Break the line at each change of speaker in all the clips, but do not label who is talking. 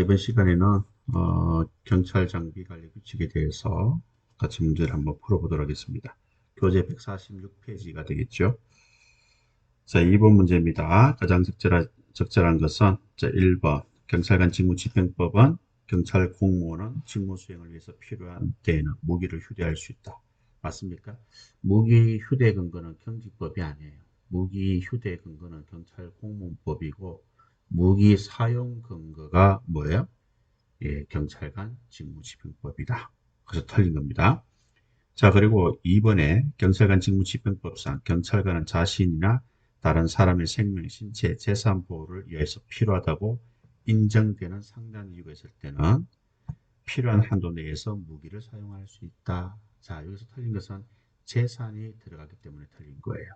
이번 시간에는 경찰 장비 관리 규칙에 대해서 같이 문제를 한번 풀어보도록 하겠습니다. 교재 146페이지가 되겠죠. 자, 2번 문제입니다. 가장 적절한 것은 자, 1번 경찰관 직무집행법은 경찰 공무원은 직무 수행을 위해서 필요한 때에는 무기를 휴대할 수 있다. 맞습니까? 무기 휴대 근거는 경직법이 아니에요. 무기 휴대 근거는 경찰 공무원법이고 무기 사용 근거가 뭐예요? 예, 경찰관 직무집행법이다. 그래서 틀린 겁니다. 자, 그리고 2번에 경찰관 직무집행법상 경찰관은 자신이나 다른 사람의 생명, 신체, 재산 보호를 위해서 필요하다고 인정되는 상당 이유가 있을 때는 필요한 한도 내에서 무기를 사용할 수 있다. 자, 여기서 틀린 것은 재산이 들어가기 때문에 틀린 거예요.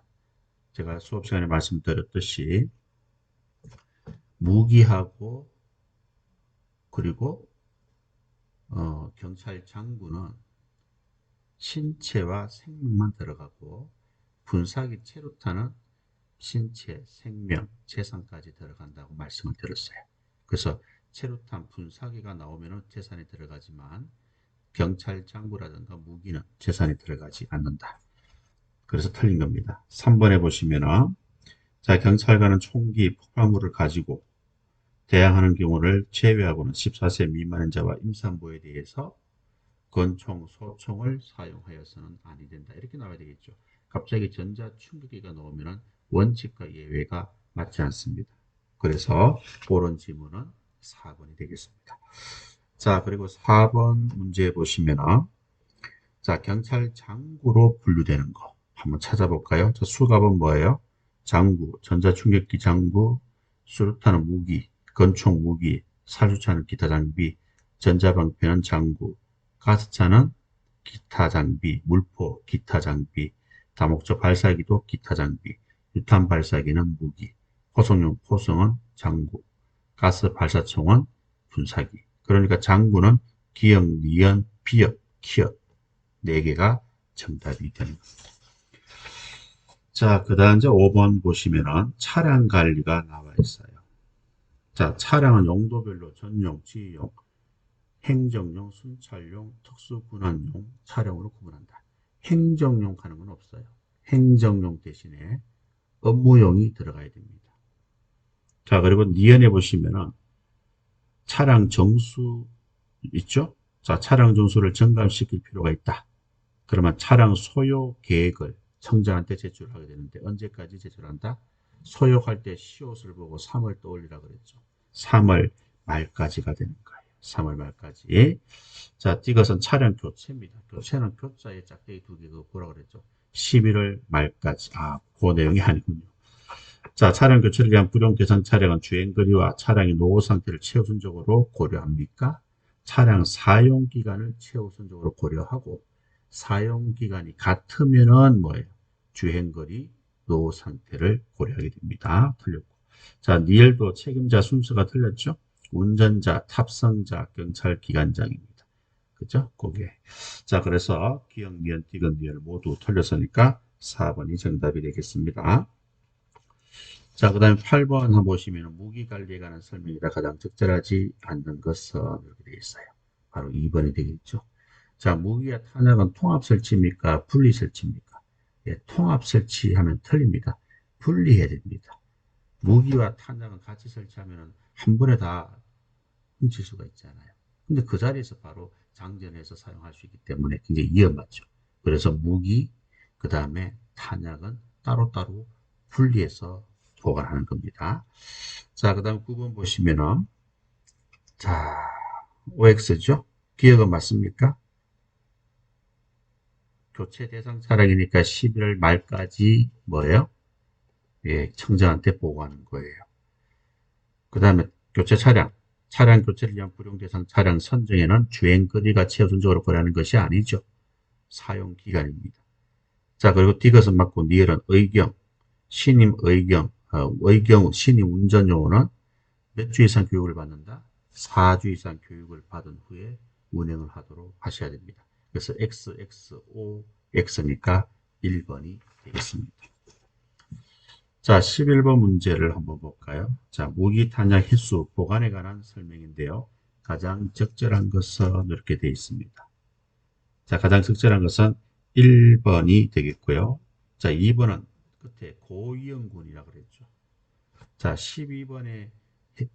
제가 수업 시간에 말씀드렸듯이 무기하고 그리고 경찰 장구는 신체와 생명만 들어가고 분사기 체류탄은 신체, 생명, 재산까지 들어간다고 말씀을 드렸어요. 그래서 체류탄, 분사기가 나오면 재산이 들어가지만 경찰 장구라든가 무기는 재산이 들어가지 않는다. 그래서 틀린 겁니다. 3번에 보시면은 자, 경찰관은 총기, 폭발물을 가지고 대항하는 경우를 제외하고는 14세 미만인 자와 임산부에 대해서 권총, 소총을 사용하여서는 아니 된다. 이렇게 나와야 되겠죠. 갑자기 전자충격기가 나오면 원칙과 예외가 맞지 않습니다. 그래서 그런 지문은 4번이 되겠습니다. 자, 그리고 4번 문제 보시면 자, 경찰 장구로 분류되는 거 한번 찾아볼까요? 자, 수갑은 뭐예요? 장구, 전자충격기 장구, 수류탄은 무기, 권총 무기, 살주차는 기타 장비, 전자방패는 장구, 가스차는 기타 장비, 물포, 기타 장비, 다목적 발사기도 기타 장비, 유탄 발사기는 무기, 포성용 포성은 장구, 가스 발사총은 분사기. 그러니까 장구는 기역, 니은, 비역, 키역 4개가 정답이 되는 겁니다. 자, 그 다음 이제 5번 보시면은 차량 관리가 나와 있어요. 자, 차량은 용도별로 전용, 지휘용, 행정용, 순찰용, 특수군안용 차량으로 구분한다. 행정용 하는 건 없어요. 행정용 대신에 업무용이 들어가야 됩니다. 자, 그리고 니은에 보시면은 차량 정수 있죠? 자, 차량 정수를 점검시킬 필요가 있다. 그러면 차량 소요 계획을 청장한테 제출하게 되는데 언제까지 제출한다? 소요할 때 시옷을 보고 3월 떠올리라 그랬죠. 3월 말까지가 되는 거예요. 3월 말까지. 자, 이것은 차량 교체입니다. 교체는 교자에 짝대기 2개 그거 뭐라 그랬죠? 11월 말까지. 아, 그 내용이 아니군요. 자, 차량 교체를 위한 불용 대상 차량은 주행거리와 차량의 노후 상태를 최우선적으로 고려합니까? 차량 사용 기간을 최우선적으로 고려하고 사용 기간이 같으면은 뭐예요? 주행거리, 노후 상태를 고려하게 됩니다. 틀렸고. 자, 니엘도 책임자 순서가 틀렸죠? 운전자, 탑승자, 경찰 기관장입니다. 그죠? 그게. 자, 그래서 기역, 니은, 디귿, 니엘 모두 틀렸으니까 4번이 정답이 되겠습니다. 자, 그 다음에 8번 한번 보시면 무기 관리에 관한 설명이라 가장 적절하지 않는 것은 이렇게 되어 있어요. 바로 2번이 되겠죠. 자, 무기와 탄약은 통합 설치입니까? 분리 설치입니까? 예, 통합 설치하면 틀립니다. 분리해야 됩니다. 무기와 탄약은 같이 설치하면 한 번에 다 훔칠 수가 있잖아요. 근데 그 자리에서 바로 장전해서 사용할 수 있기 때문에 굉장히 위험하죠. 그래서 무기, 그 다음에 탄약은 따로따로 분리해서 보관하는 겁니다. 자, 그 다음 9번 보시면은, 자, OX죠? 기억은 맞습니까? 교체 대상 차량이니까 11월 말까지 뭐예요? 예, 청장한테 보고하는 거예요. 그 다음에 교체 차량. 차량 교체를 위한 불용 대상 차량 선정에는 주행거리가 최우선적으로 고려하는 것이 아니죠. 사용 기간입니다. 자, 그리고 디귿은 맞고 니엘은 의경, 신임 의경, 의경 신임 운전요원은 몇 주 이상 교육을 받는다? 4주 이상 교육을 받은 후에 운행을 하도록 하셔야 됩니다. 그래서 X, X, O, X니까 1번이 되겠습니다. 자, 11번 문제를 한번 볼까요? 자, 무기 탄약 횟수 보관에 관한 설명인데요. 가장 적절한 것은 이렇게 되어 있습니다. 자, 가장 적절한 것은 1번이 되겠고요. 자, 2번은 끝에 고위험군이라고 그랬죠. 자, 12번의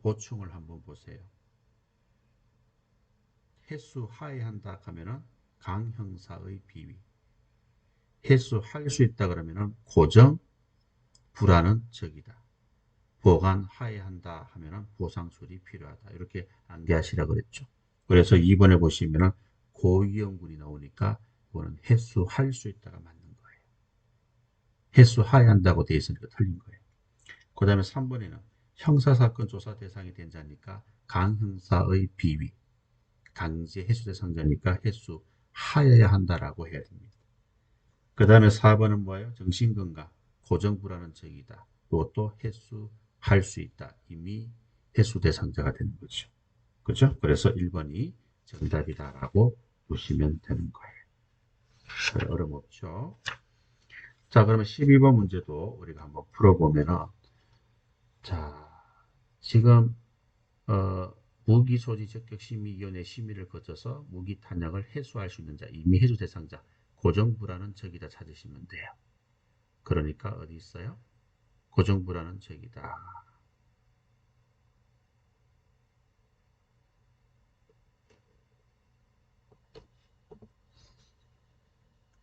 보충을 한번 보세요. 해수 하해한다 하면은 강형사의 비위. 해수 할 수 있다 그러면은 고정 불하는 적이다. 보관 하해한다 하면은 보상 처리 필요하다. 이렇게 암기하시라 그랬죠. 그래서 2번에 보시면은 고위험군이 나오니까 이거는 해수 할 수 있다가 맞는 거예요. 해수 하해한다고 되어 있으니까 틀린 거예요. 그 다음에 3번에는 형사사건 조사 대상이 된 자니까 강형사의 비위. 강제 해수 대상자니까 해수 하여야 한다라고 해야 됩니다. 그 다음에 4번은 뭐예요? 정신건강, 고정불안한 적이다. 이것도 해수할 수 있다. 이미 해수 대상자가 되는 거죠. 그죠? 그래서 1번이 정답이다라고 보시면 되는 거예요. 어려움 없죠? 자, 그러면 12번 문제도 우리가 한번 풀어보면은, 자, 지금, 무기소지적격심의위원회 심의를 거쳐서 무기 탄약을 해소할 수 있는 자, 이미 해소 대상자, 고정불안은 적이다 찾으시면 돼요. 그러니까 어디 있어요? 고정불안은 적이다.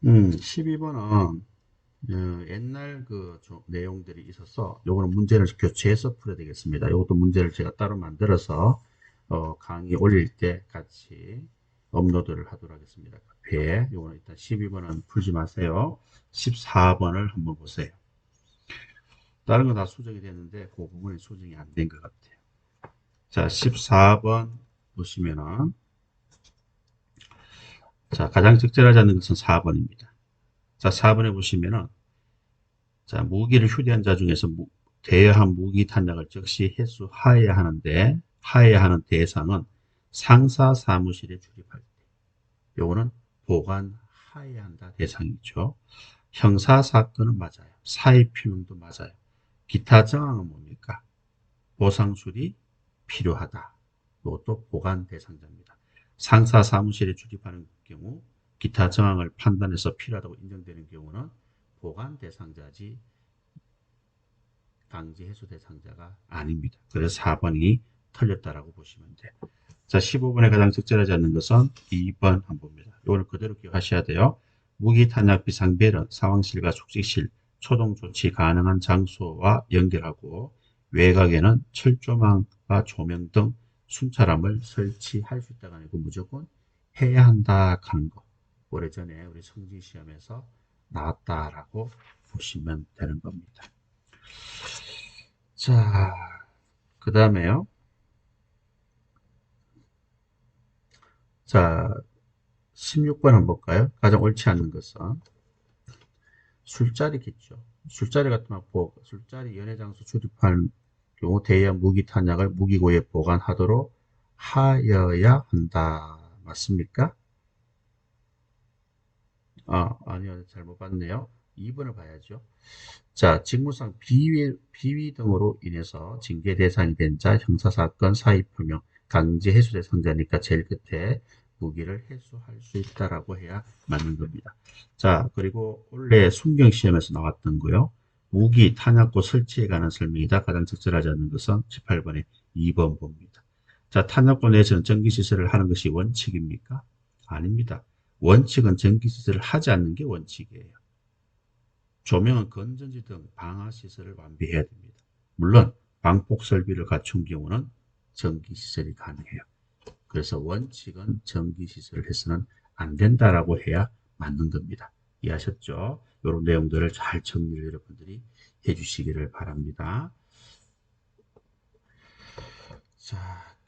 12번은 옛날 그 내용들이 있어서 요거는 문제를 교체해서 풀어야 되겠습니다. 요것도 문제를 제가 따로 만들어서 강의 올릴 때 같이 업로드를 하도록 하겠습니다. 배 요거는 일단 12번은 풀지 마세요. 14번을 한번 보세요. 다른 건 다 수정이 됐는데 그 부분이 수정이 안 된 것 같아요. 자, 14번 보시면은 자, 가장 적절하지 않는 것은 4번입니다. 자, 4번에 보시면은 자, 무기를 휴대한 자 중에서 대여한 무기 탄약을 즉시 해수하여야 하는데 하여야 하는 대상은 상사 사무실에 출입할 때. 요거는 보관하여야 한다 대상이죠. 형사 사건은 맞아요. 사회 표명도 맞아요. 기타 정황은 뭡니까? 보상 수리 필요하다. 이것도 보관 대상자입니다. 상사 사무실에 출입하는 경우 기타 정황을 판단해서 필요하다고 인정되는 경우는 보관 대상자지 강제 해소 대상자가 아닙니다. 그래서 4번이 틀렸다라고 보시면 돼요. 자, 15번에 가장 적절하지 않는 것은 2번 한 봅니다. 이거는 그대로 기억하셔야 돼요. 무기 탄약 비상벨은 상황실과 숙직실, 초동 조치 가능한 장소와 연결하고 외곽에는 철조망과 조명 등 순찰함을 설치할 수 있다가 아니고 무조건 해야 한다 하는 거. 오래전에 우리 성지시험에서 나왔다라고 보시면 되는 겁니다. 자, 그 다음에요. 자, 16번 한번 볼까요? 가장 옳지 않은 것은 술자리겠죠. 술자리 같은 거, 술자리 연회장소 출입할 경우 대형 무기 탄약을 무기고에 보관하도록 하여야 한다. 맞습니까? 아니요. 잘못 봤네요. 2번을 봐야죠. 자, 직무상 비위 등으로 인해서 징계 대상이 된 자, 형사사건 사입표명, 강제 해수 대상자니까 제일 끝에 무기를 해수할 수 있다라고 해야 맞는 겁니다. 자, 그리고 원래 순경시험에서 나왔던 거요. 무기 탄약고 설치에 관한 설명이다. 가장 적절하지 않는 것은 18번에 2번 봅니다. 자, 탄약고 내에서는 전기시설을 하는 것이 원칙입니까? 아닙니다. 원칙은 전기시설을 하지 않는 게 원칙이에요. 조명은 건전지 등 방화시설을 완비해야 됩니다. 물론 방폭 설비를 갖춘 경우는 전기시설이 가능해요. 그래서 원칙은 전기시설을 해서는 안 된다라고 해야 맞는 겁니다. 이해하셨죠? 이런 내용들을 잘 정리를 여러분들이 해주시기를 바랍니다. 자,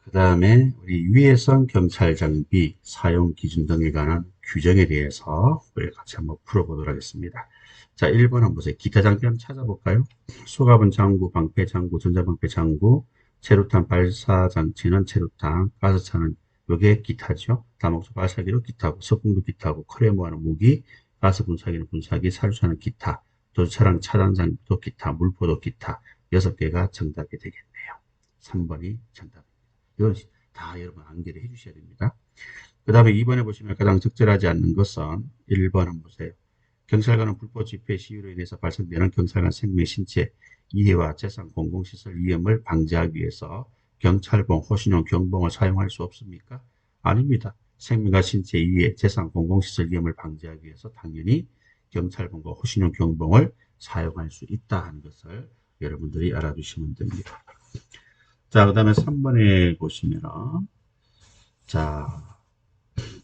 그 다음에 우리 위해성 경찰 장비 사용 기준 등에 관한 규정에 대해서 우리 같이 한번 풀어보도록 하겠습니다. 자, 1번 한번 보세요. 기타 장비 한번 찾아볼까요? 수갑은 장구, 방패 장구, 전자방패 장구, 체류탄 발사 장치는 체류탄, 가스차는 요게 기타죠. 다목적 발사기로 기타고, 석궁도 기타고, 크레모하는 무기, 가스 분사기는 분사기, 살수하는 기타, 도주차량 차단 장비도 기타, 물포도 기타, 6개가 정답이 되겠네요. 3번이 정답입니다. 이건 다 여러분 암기를 해 주셔야 됩니다. 그 다음에 2번에 보시면 가장 적절하지 않는 것은 1번 한번 보세요. 경찰관은 불법 집회 시위로 인해서 발생되는 경찰관 생명, 신체, 이해와 재산, 공공시설 위험을 방지하기 위해서 경찰봉, 호신용 경봉을 사용할 수 없습니까? 아닙니다. 생명과 신체, 이해, 재산, 공공시설 위험을 방지하기 위해서 당연히 경찰봉과 호신용 경봉을 사용할 수 있다 하는 것을 여러분들이 알아두시면 됩니다. 자, 그 다음에 3번에 보시면은, 자,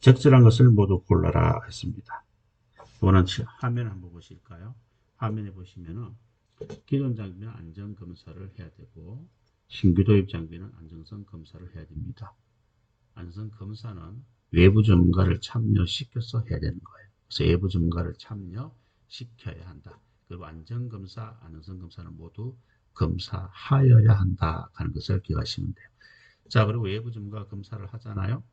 적절한 것을 모두 골라라 했습니다. 이거는 화면 한번 보실까요? 화면에 보시면은 기존 장비는 안전검사를 해야 되고 신규 도입 장비는 안전성 검사를 해야 됩니다. 안전성 검사는 외부 전문가를 참여시켜서 해야 되는 거예요. 그래서 외부 전문가를 참여시켜야 한다. 그리고 안전검사, 안전성 검사는 모두 검사하여야 한다 하는 것을 기억하시면 돼요. 자, 그리고 외부 전문가 검사를 하잖아요.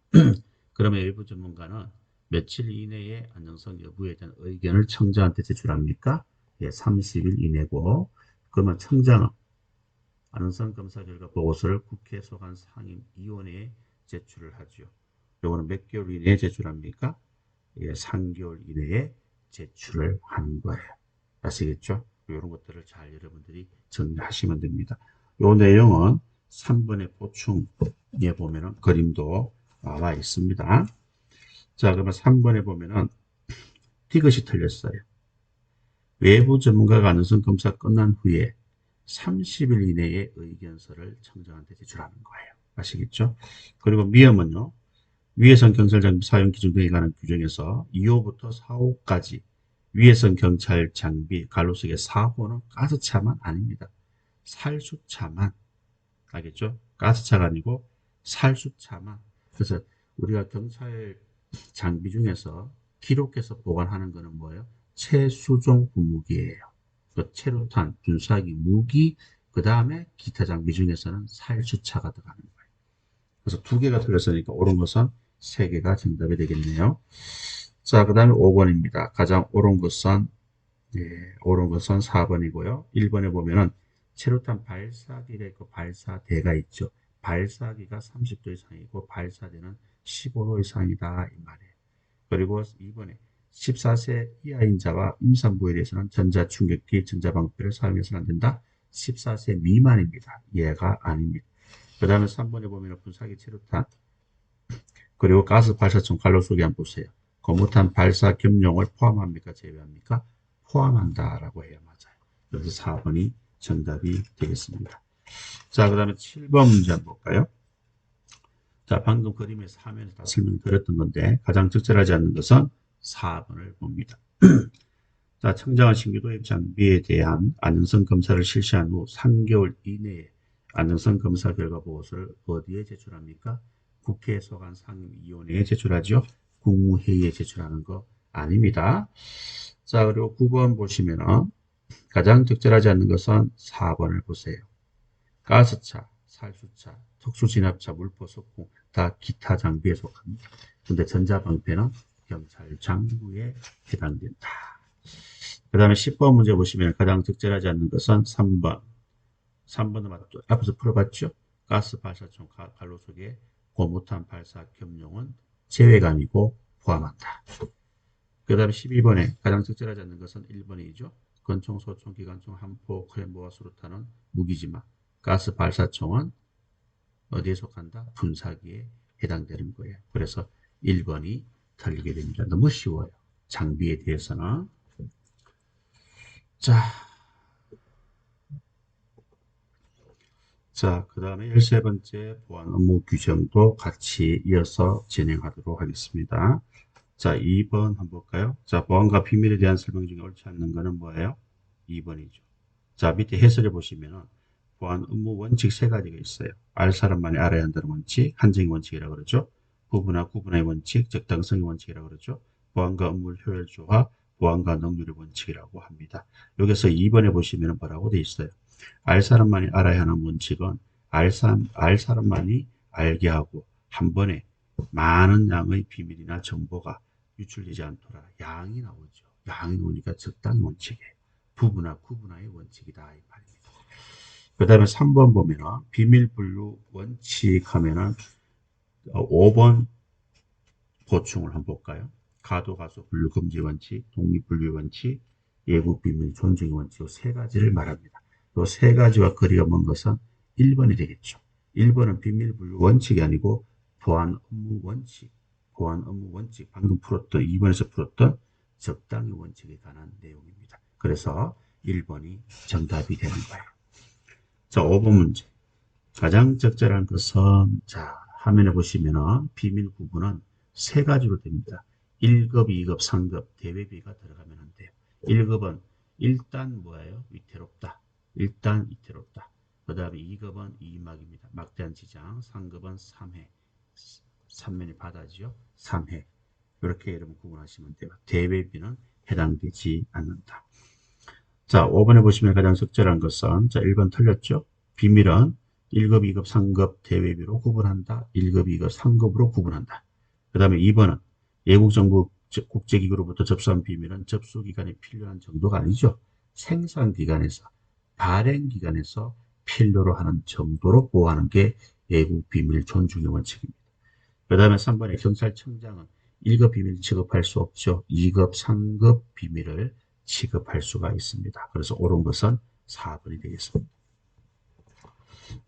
그러면 외부 전문가는 며칠 이내에 안전성 여부에 대한 의견을 청장한테 제출합니까? 예, 30일 이내고, 그러면 청장은 안전성 검사 결과 보고서를 국회 소관 상임위원회에 제출을 하죠. 요거는 몇 개월 이내에 제출합니까? 예, 3개월 이내에 제출을 하는 거예요. 아시겠죠? 이런 것들을 잘 여러분들이 정리하시면 됩니다. 요 내용은 3번의 보충에 보면은 그림도 나와 있습니다. 자, 그러면 3번에 보면은 이것이 틀렸어요. 외부 전문가가 안전성 검사 끝난 후에 30일 이내에 의견서를 청장한테 제출하는 거예요. 아시겠죠? 그리고 미음은요. 위해선 경찰 장비 사용 기준 등에 관한 규정에서 2호부터 4호까지 위해선 경찰 장비 갈로석의 4호는 가스차만 아닙니다. 살수차만. 알겠죠? 가스차가 아니고 살수차만. 그래서 우리가 경찰 장비 중에서 기록해서 보관하는 것은 뭐예요? 최수종 무기예요. 그 체류탄, 분사기, 무기, 그 다음에 기타 장비 중에서는 살수차가 들어가는 거예요. 그래서 두 개가 틀렸으니까 옳은 것은 세 개가 정답이 되겠네요. 자, 그 다음에 5번입니다. 가장 옳은 것은, 옳은 것은 4번이고요. 1번에 보면은 체류탄 발사기가 있고 발사대가 있죠. 발사기가 30도 이상이고 발사대는 15도 이상이다 이 말이에요. 그리고 2번에 14세 이하인 자와 임산부에 대해서는 전자충격기, 전자방패를 사용해서는 안 된다. 14세 미만입니다. 얘가 아닙니다. 그 다음에 3번에 보면 분사기 체류탄 그리고 가스 발사총 갈로 속에 한번 보세요. 고무탄 발사 겸용을 포함합니까? 제외합니까? 포함한다라고 해야 맞아요. 그래서 4번이 정답이 되겠습니다. 자, 그 다음에 7번 문제 한번 볼까요? 자, 방금 그림에서 화면에서 다 설명드렸던 건데 가장 적절하지 않는 것은 4번을 봅니다. 자, 청장은 신규 도입 장비에 대한 안전성 검사를 실시한 후 3개월 이내에 안전성 검사 결과 보고서를 어디에 제출합니까? 국회 소관 상임위원회에 제출하죠. 국무회의에 제출하는 거 아닙니다. 자, 그리고 9번 보시면은 가장 적절하지 않는 것은 4번을 보세요. 가스차, 살수차, 특수진압차, 물포, 석궁 다 기타 장비에 속합니다. 근데 전자방패는 경찰 장부에 해당된다. 그 다음에 10번 문제 보시면 가장 적절하지 않는 것은 3번. 3번은 앞에서 풀어봤죠? 가스 발사총 갈로 속에 고무탄 발사 겸용은 제외가 아니고 포함한다. 그 다음에 12번에 가장 적절하지 않는 것은 1번이죠. 권총, 소총, 기관총, 함포, 크레모와 수류탄은 무기지만 가스 발사총은 어디에 속한다? 분사기에 해당되는 거예요. 그래서 1번이 틀리게 됩니다. 너무 쉬워요. 장비에 대해서는. 자, 그 다음에 13번째 보안 업무 규정도 같이 이어서 진행하도록 하겠습니다. 자, 2번 한번 볼까요? 자, 보안과 비밀에 대한 설명 중에 옳지 않는 거는 뭐예요? 2번이죠. 자, 밑에 해설해 보시면은 보안 업무 원칙 세 가지가 있어요. 알 사람만이 알아야 한다는 원칙, 한정의 원칙이라고 그러죠. 부분화, 구분화의 원칙, 적당성의 원칙이라고 그러죠. 보안과 업무 효율 조합, 보안과 능률의 원칙이라고 합니다. 여기서 2번에 보시면 뭐라고 되어 있어요? 알 사람만이 알아야 하는 원칙은 알 사람만이 알게 하고 한 번에 많은 양의 비밀이나 정보가 유출되지 않도록 양이 나오죠. 양이 나오니까 적당히 원칙이에요. 부분화, 구분화의 원칙이다 이 말입니다. 그 다음에 3번 보면은 비밀 분류 원칙 하면은 5번 보충을 한번 볼까요? 가도, 가소, 분류, 금지 원칙, 독립 분류 원칙, 예국 비밀 존중 원칙, 이 세 가지를 말합니다. 이 세 가지와 거리가 먼 것은 1번이 되겠죠. 1번은 비밀 분류 원칙이 아니고 보안 업무 원칙, 보안 업무 원칙, 방금 풀었던 2번에서 풀었던 적당히 원칙에 관한 내용입니다. 그래서 1번이 정답이 되는 거예요. 자, 5번 문제. 가장 적절한 것은, 자, 화면에 보시면은 비밀 구분은 세 가지로 됩니다. 1급, 2급, 3급 대외비가 들어가면 안 돼요. 1급은 일단 뭐예요? 위태롭다. 일단 위태롭다. 그 다음에 2급은 이막입니다. 막대한 지장. 3급은 3회. 3면이 바다지요. 3회. 이렇게 여러분 구분하시면 돼요. 대외비는 해당되지 않는다. 자, 5번에 보시면 가장 적절한 것은, 자, 1번 틀렸죠? 비밀은 1급, 2급, 3급 대외비로 구분한다. 1급, 2급, 3급으로 구분한다. 그 다음에 2번은 외국정부 국제기구로부터 접수한 비밀은 접수기간이 필요한 정도가 아니죠. 생산기간에서, 발행기간에서 필요로 하는 정도로 보호하는 게 외국 비밀 존중의 원칙입니다. 그 다음에 3번에 경찰청장은 1급 비밀 취급할 수 없죠. 2급, 3급 비밀을 취급할 수가 있습니다. 그래서 옳은 것은 4번이 되겠습니다.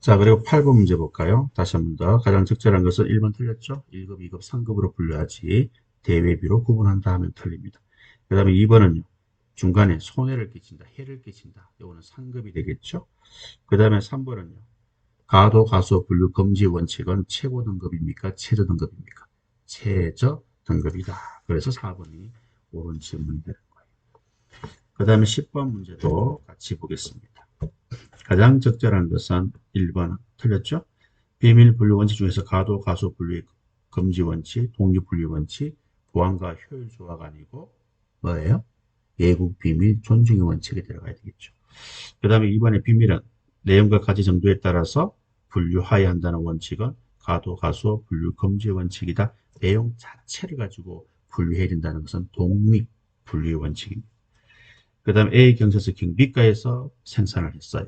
자, 그리고 8번 문제 볼까요? 다시 한 번 더. 가장 적절한 것은 1번 틀렸죠? 1급, 2급, 3급으로 분류하지 대외비로 구분한다 하면 틀립니다. 그 다음에 2번은요. 중간에 손해를 끼친다, 해를 끼친다. 이거는 상급이 되겠죠? 그 다음에 3번은요. 가도, 가소, 분류, 금지 원칙은 최고 등급입니까? 최저 등급입니까? 최저 등급이다. 그래서 4번이 옳은 질문이 되는 거예요. 그 다음에 10번 문제도 같이 보겠습니다. 가장 적절한 것은 1번 틀렸죠? 비밀 분류 원칙 중에서 가도, 가소 분류 금지 원칙, 독립 분류 원칙, 보안과 효율 조화가 아니고 뭐예요? 외국 비밀 존중의 원칙에 들어가야 되겠죠. 그 다음에 2번의 비밀은 내용과 가치 정도에 따라서 분류하여야 한다는 원칙은 가도, 가소, 분류, 금지 원칙이다. 내용 자체를 가지고 분류해야 된다는 것은 독립 분류의 원칙입니다. 그 다음에 A 경찰서 경비과에서 생산을 했어요.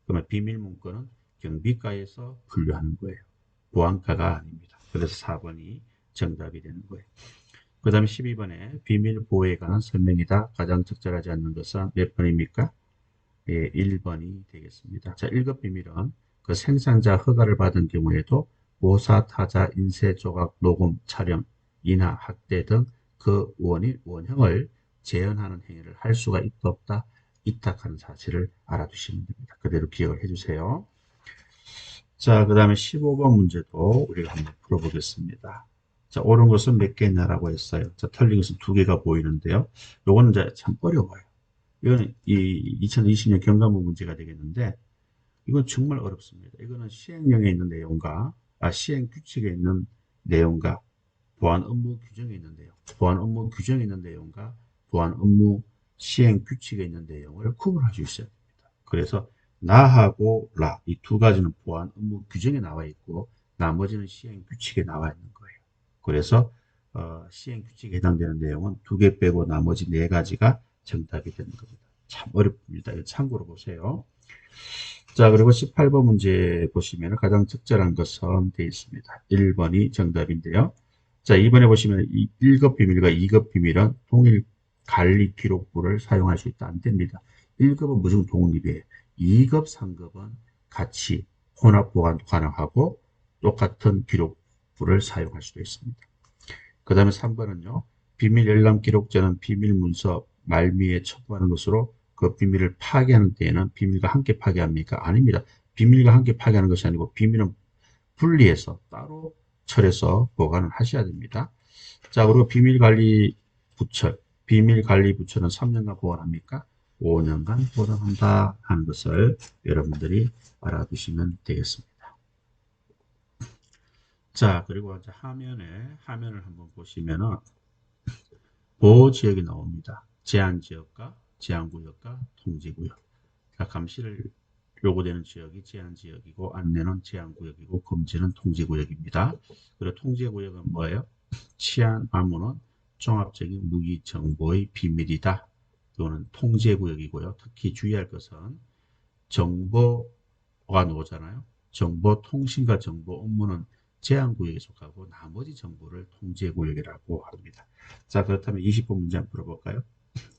그러면 비밀 문건은 경비과에서 분류하는 거예요. 보안과가 아닙니다. 그래서 4번이 정답이 되는 거예요. 그 다음에 12번에 비밀 보호에 관한 설명이다. 가장 적절하지 않는 것은 몇 번입니까? 예, 1번이 되겠습니다. 자, 1급 비밀은 그 생산자 허가를 받은 경우에도 모사, 타자, 인쇄, 조각, 녹음, 촬영, 인하, 학대 등 그 원형을 재현하는 행위를 할 수가 있다 없다 위탁하는 사실을 알아두시면 됩니다. 그대로 기억을 해주세요. 자, 그 다음에 15번 문제도 우리가 한번 풀어보겠습니다. 자, 옳은 것은 몇 개냐라고 했어요. 자, 틀린 것은 2개가 보이는데요. 요거는 이제 참 어려워요. 이거는 이 2020년 경감부 문제가 되겠는데, 이건 정말 어렵습니다. 이거는 시행령에 있는 내용과, 시행 규칙에 있는 내용과 보안 업무 규정에 있는 내용, 보안 업무 규정에 있는 내용과 보안 업무 시행 규칙에 있는 내용을 구분할 수 있어야 됩니다. 그래서 나하고 라, 이 두 가지는 보안 업무 규정에 나와 있고 나머지는 시행 규칙에 나와 있는 거예요. 그래서 시행 규칙에 해당되는 내용은 2개 빼고 나머지 4가지가 정답이 되는 겁니다. 참 어렵습니다. 이거 참고로 보세요. 자, 그리고 18번 문제 보시면 가장 적절한 것은 되어 있습니다. 1번이 정답인데요. 자, 2번에 보시면 1급 비밀과 2급 비밀은 동일 관리 기록부를 사용할 수 있다. 안 됩니다. 1급은 무조건 독립이에요. 2급, 3급은 같이 혼합 보관도 가능하고 똑같은 기록부를 사용할 수도 있습니다. 그 다음에 3번은요. 비밀 열람 기록자는 비밀 문서 말미에 첨부하는 것으로 그 비밀을 파괴하는 때에는 비밀과 함께 파괴합니까? 아닙니다. 비밀과 함께 파괴하는 것이 아니고 비밀은 분리해서 따로 철해서 보관을 하셔야 됩니다. 자, 그리고 비밀관리부처는 3년간 보관합니까? 5년간 보관한다 하는 것을 여러분들이 알아두시면 되겠습니다. 자, 그리고 이제 화면을 한번 보시면은 보호지역이 나옵니다. 제한지역과 제한구역과 통제구역. 감시를 요구되는 지역이 제한지역이고 안내는 제한구역이고 금지는 통제구역입니다. 그리고 통제구역은 뭐예요? 치안 암호는 종합적인 무기정보의 비밀이다. 이거는 통제구역이고요. 특히 주의할 것은 정보가 나오잖아요. 정보통신과 정보 업무는 제한구역에 속하고 나머지 정보를 통제구역이라고 합니다. 자, 그렇다면 20번 문제 한번 풀어볼까요?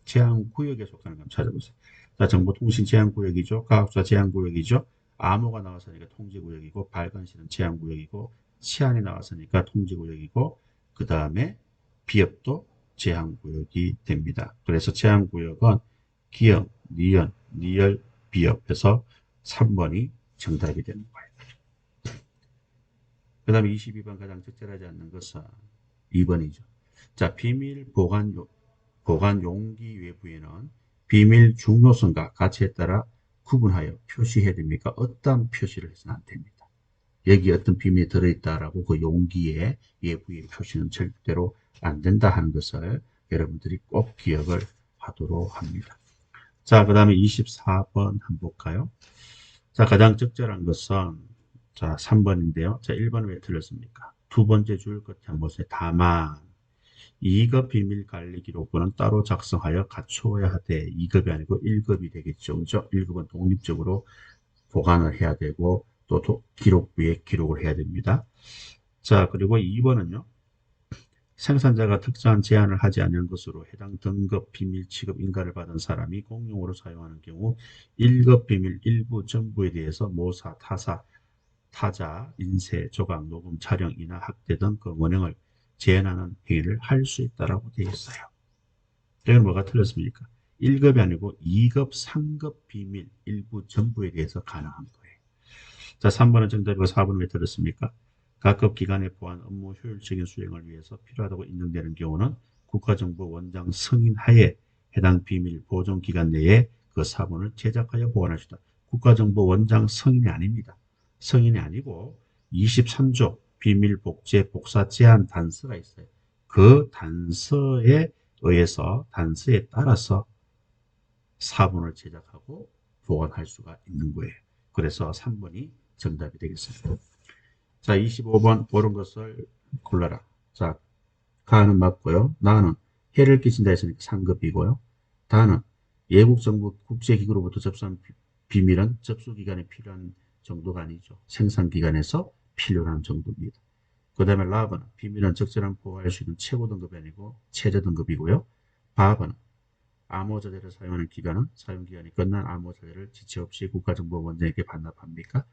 제한구역에 속하는 거 한번 찾아보세요. 자, 정보통신 제한구역이죠. 과학수사 제한구역이죠. 암호가 나왔으니까 통제구역이고, 발간실은 제한구역이고, 치안이 나왔으니까 통제구역이고, 그 다음에 비업도 제한구역이 됩니다. 그래서 제한구역은 기역, 니은, 니열, 비업에서 3번이 정답이 되는 거예요. 그 다음에 22번 가장 적절하지 않는 것은 2번이죠. 자, 비밀 보관 용기 외부에는 비밀 중요성과 가치에 따라 구분하여 표시해야 됩니까? 어떤 표시를 해서는 안 됩니다. 여기 어떤 비밀이 들어있다라고 그 용기에 외부의 표시는 절대로 안 된다 하는 것을 여러분들이 꼭 기억을 하도록 합니다. 자, 그 다음에 24번 한번 볼까요? 자, 가장 적절한 것은 자, 3번인데요. 자, 1번은 왜 틀렸습니까? 두 번째 줄 끝에 한번 보세요. 다만 2급 비밀 관리 기록부는 따로 작성하여 갖추어야 하되 2급이 아니고 1급이 되겠죠. 그죠? 1급은 독립적으로 보관을 해야 되고 또 기록부에 기록을 해야 됩니다. 자, 그리고 2번은요. 생산자가 특정한 제한을 하지 않은 것으로 해당 등급 비밀 취급 인가를 받은 사람이 공용으로 사용하는 경우 1급 비밀 일부 전부에 대해서 모사, 타자, 인쇄, 조각, 녹음, 촬영, 인화, 학대 등 그 원형을 제한하는 행위를 할 수 있다라고 되어 있어요. 여기는 뭐가 틀렸습니까? 1급이 아니고 2급, 3급 비밀 일부 전부에 대해서 가능한 거예요. 자, 3번은 정답이고 4번은 왜 틀렸습니까? 각급 기관의 보안 업무 효율적인 수행을 위해서 필요하다고 인정되는 경우는 국가정보원장 승인하에 해당 비밀 보존기간 내에 그 사본을 제작하여 보관할 수 있다. 국가정보원장 승인이 아닙니다. 승인이 아니고 23조 비밀 복제 복사 제한 단서가 있어요. 그 단서에 의해서 단서에 따라서 사본을 제작하고 보관할 수가 있는 거예요. 그래서 3번이 정답이 되겠습니다. 자, 25번 옳은 것을 골라라. 자, 가는 맞고요. 나는 해를 끼친다 했으니까 상급이고요. 다는 외국정부 국제기구로부터 접수한 비밀은 접수기간에 필요한 정도가 아니죠. 생산기간에서 필요한 정도입니다. 그 다음에 라버는 비밀은 적절한 보호할 수 있는 최고 등급이 아니고 최저 등급이고요. 바버는 암호자재를 사용하는 기간은 사용기간이 끝난 암호자재를 지체 없이 국가정보원장에게 반납합니까?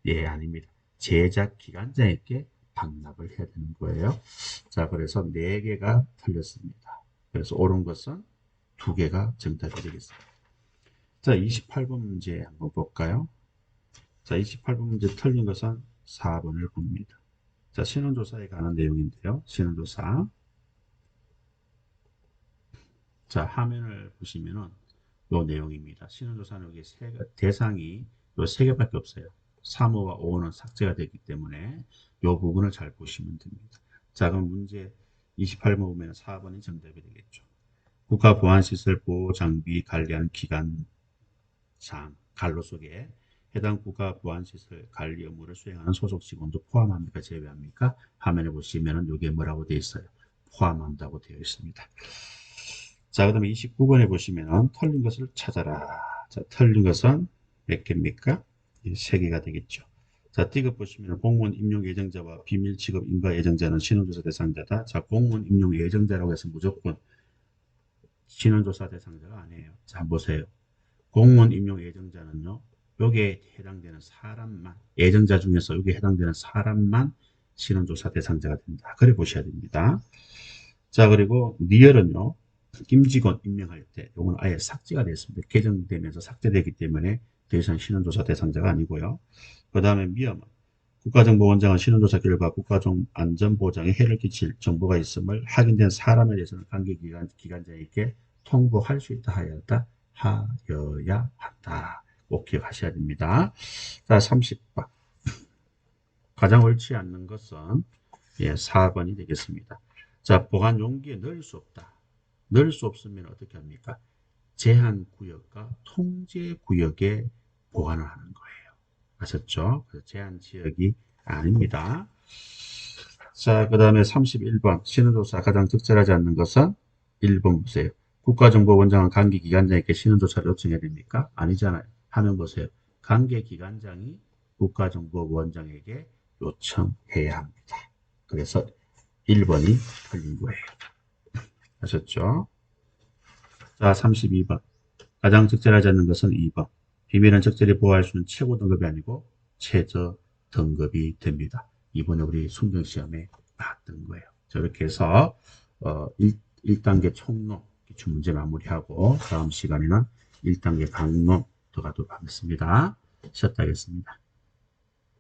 예, 아닙니다. 제작 기간장에게 반납을 해야 되는 거예요. 자, 그래서 4개가 틀렸습니다. 그래서 옳은 것은 2개가 정답이 되겠습니다. 자, 28번 문제 한번 볼까요? 자, 28번 문제 틀린 것은 4번을 봅니다. 자, 신원조사에 관한 내용인데요. 신원조사. 자, 화면을 보시면은 요 내용입니다. 신원조사는 여기 대상이 요 3개밖에 없어요. 3호와 5호는 삭제가 되기 때문에 이 부분을 잘 보시면 됩니다. 자, 그럼 문제 28번 보면 4번이 정답이 되겠죠. 국가보안시설 보호장비 관리하는 기관장, 간로 속에 해당 국가보안시설 관리 업무를 수행하는 소속 직원도 포함합니까? 제외합니까? 화면에 보시면 이게 뭐라고 되어 있어요? 포함한다고 되어 있습니다. 자, 그 다음에 29번에 보시면 틀린 것을 찾아라. 자, 틀린 것은 몇 개입니까? 3개가 되겠죠. 자, 띠급 보시면 공무원 임용 예정자와 비밀 취급 인가 예정자는 신원조사 대상자다. 자, 공무원 임용 예정자라고 해서 무조건 신원조사 대상자가 아니에요. 자, 보세요. 공무원 임용 예정자는요, 여기에 해당되는 사람만, 예정자 중에서 여기에 해당되는 사람만 신원조사 대상자가 됩니다. 그래 보셔야 됩니다. 자, 그리고 리얼은요, 임직원 임명할 때 요건 아예 삭제가 됐습니다. 개정되면서 삭제되기 때문에 더 이상 신원조사 대상자가 아니고요. 그 다음에 미엄은 국가정보원장은 신원조사 결과 국가안전보장에 해를 끼칠 정보가 있음을 확인된 사람에 대해서는 관계기관장에게 통보할 수 있다 하여야 한다. 꼭 기억하셔야 됩니다. 자, 30번. 가장 옳지 않는 것은 4번이 되겠습니다. 자, 보관 용기에 넣을 수 없다. 넣을 수 없으면 어떻게 합니까? 제한구역과 통제구역에 보관을 하는 거예요. 아셨죠? 그래서 제한지역이 아닙니다. 자, 그 다음에 31번 신원조사 가장 적절하지 않는 것은 1번 보세요. 국가정보원장은 관계기관장에게 신원조사를 요청해야 됩니까? 아니잖아요. 화면 보세요. 관계기관장이 국가정보원장에게 요청해야 합니다. 그래서 1번이 틀린 거예요. 아셨죠? 자, 32번. 가장 적절하지 않는 것은 2번. 비밀은 적절히 보호할 수 있는 최고 등급이 아니고 최저 등급이 됩니다. 이번에 우리 순경시험에 나왔던 거예요. 저렇게 해서 1단계 총론 기출문제 마무리하고 다음 시간에는 1단계 강론 들어가도록 하겠습니다. 쉬었다 하겠습니다.